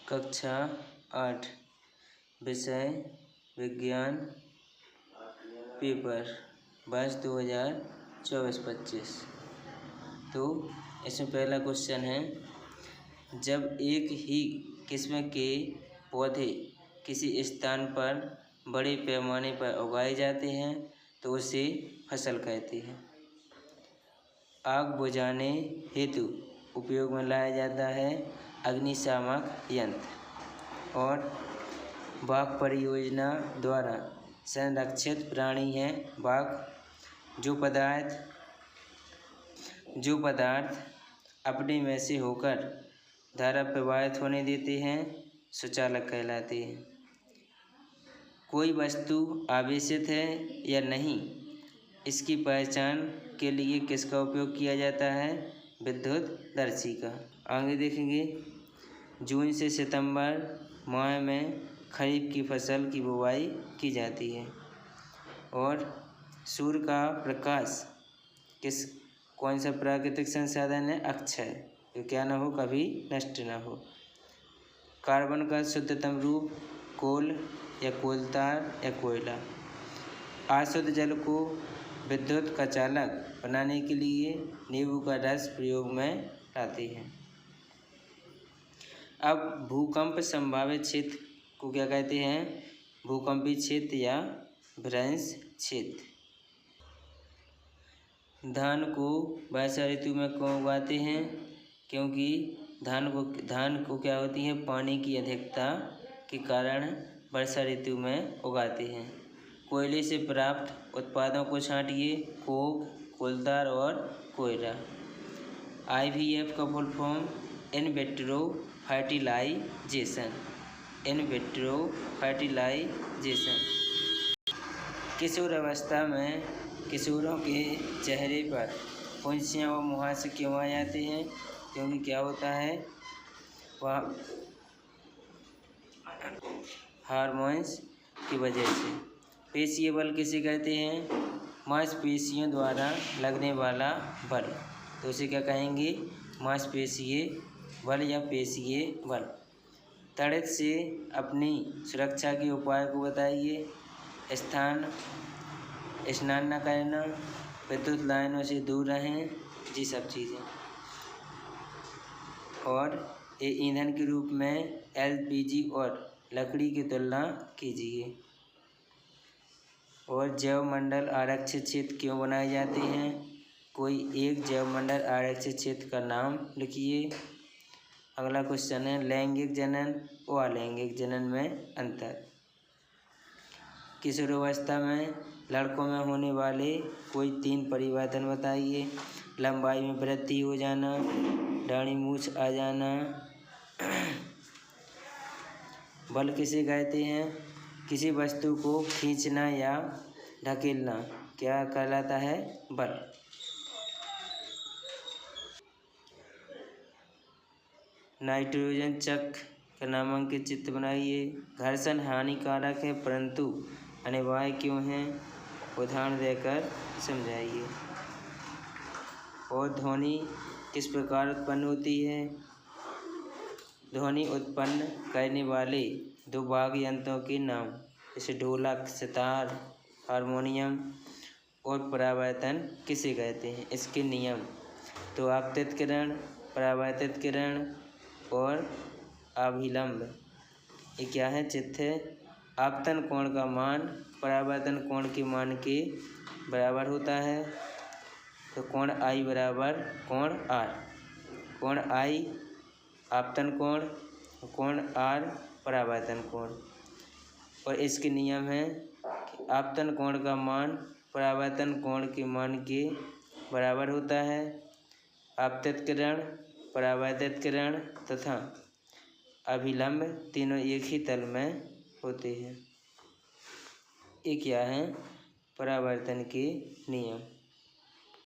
कक्षा 8 विषय विज्ञान पेपर 22/2024-25। तो इसमें पहला क्वेश्चन है, जब एक ही किस्म के पौधे किसी स्थान पर बड़े पैमाने पर उगाए जाते हैं तो उसे फसल कहते हैं। आग बुझाने हेतु उपयोग में लाया जाता है अग्निशामक यंत्र, और बाघ परियोजना द्वारा संरक्षित प्राणी है बाघ। जो पदार्थ अपने में से होकर धारा प्रवाहित होने देते हैं सुचालक कहलाते हैं। कोई वस्तु आवेशित है या नहीं, इसकी पहचान के लिए किसका उपयोग किया जाता है? विद्युतदर्शी का। आगे देखेंगे, जून से सितंबर माह में खरीफ की फसल की बुवाई की जाती है, और सूर्य का प्रकाश कौन सा प्राकृतिक संसाधन है? अक्षय, जो क्या न हो, कभी नष्ट न हो। कार्बन का शुद्धतम रूप कोल या कोलतार या कोयला। अशुद्ध जल को विद्युत का चालक बनाने के लिए नींबू का रस प्रयोग में लाते हैं। अब भूकंप संभावित क्षेत्र को क्या कहते हैं? भूकंपी क्षेत्र या भ्रंश क्षेत्र। धान को वर्षा ऋतु में क्यों उगाते हैं? क्योंकि धान को क्या होती है, पानी की अधिकता के कारण वर्षा ऋतु में उगाते हैं। कोयले से प्राप्त उत्पादों को छांटिए। कोक, कोलतार और कोयला। IVF का full form in vitro fertilisation. In vitro fertilisation. किशोर अवस्था में किशोरों के चेहरे पर फुंसियाँ व मुहासे क्यों आ जाते हैं? क्योंकि क्या होता है, वह हार्मोन्स की वजह से। पेशीय बल किसे कहते हैं? मांसपेशियों द्वारा लगने वाला बल, तो उसे क्या कहेंगे? मांसपेशीय बल या पेशीय बल। तड़ित से अपनी सुरक्षा के उपाय को बताइए। स्नान न करना, विद्युत लाइनों से दूर रहें, ये सब चीज़ें। और ये ईंधन के रूप में LPG और लकड़ी की तुलना कीजिए। और जैव मंडल आरक्षित क्षेत्र क्यों बनाए जाते हैं? कोई एक जैव मंडल आरक्षित क्षेत्र का नाम लिखिए। अगला क्वेश्चन है, लैंगिक जनन और अलैंगिक जनन में अंतर। किशोरावस्था में लड़कों में होने वाले कोई 3 परिवर्तन बताइए। लंबाई में वृद्धि हो जाना, दाढ़ी मूछ आ जाना। बल किसे कहते हैं? किसी वस्तु को खींचना या ढकेलना क्या कहलाता है? बल। नाइट्रोजन चक्र का नामांकित चित्र बनाइए। घर्षण हानिकारक है परंतु अनिवार्य क्यों है? उदाहरण देकर समझाइए। और ध्वनि किस प्रकार उत्पन्न होती है? ध्वनि उत्पन्न करने वाले 2 वाद्य यंत्रों के नाम, जैसे ढोलक, सितार, हारमोनियम। और परावर्तन किसे कहते हैं? इसके नियम, तो आपतित किरण, परावर्तित किरण और अभिलंब। ये क्या है? चित्त है। आपतन कोण का मान परावर्तन कोण के मान के बराबर होता है, तो कोण I बराबर कोण R। कोण I आपतन कोण, कोण R परावर्तन कोण। और इसके नियम है कि आपतन कोण का मान परावर्तन कोण के मान के बराबर होता है। आपतित किरण, परावर्तित किरण तथा अभिलंब तीनों एक ही तल में होते हैं। ये क्या है? परावर्तन के नियम।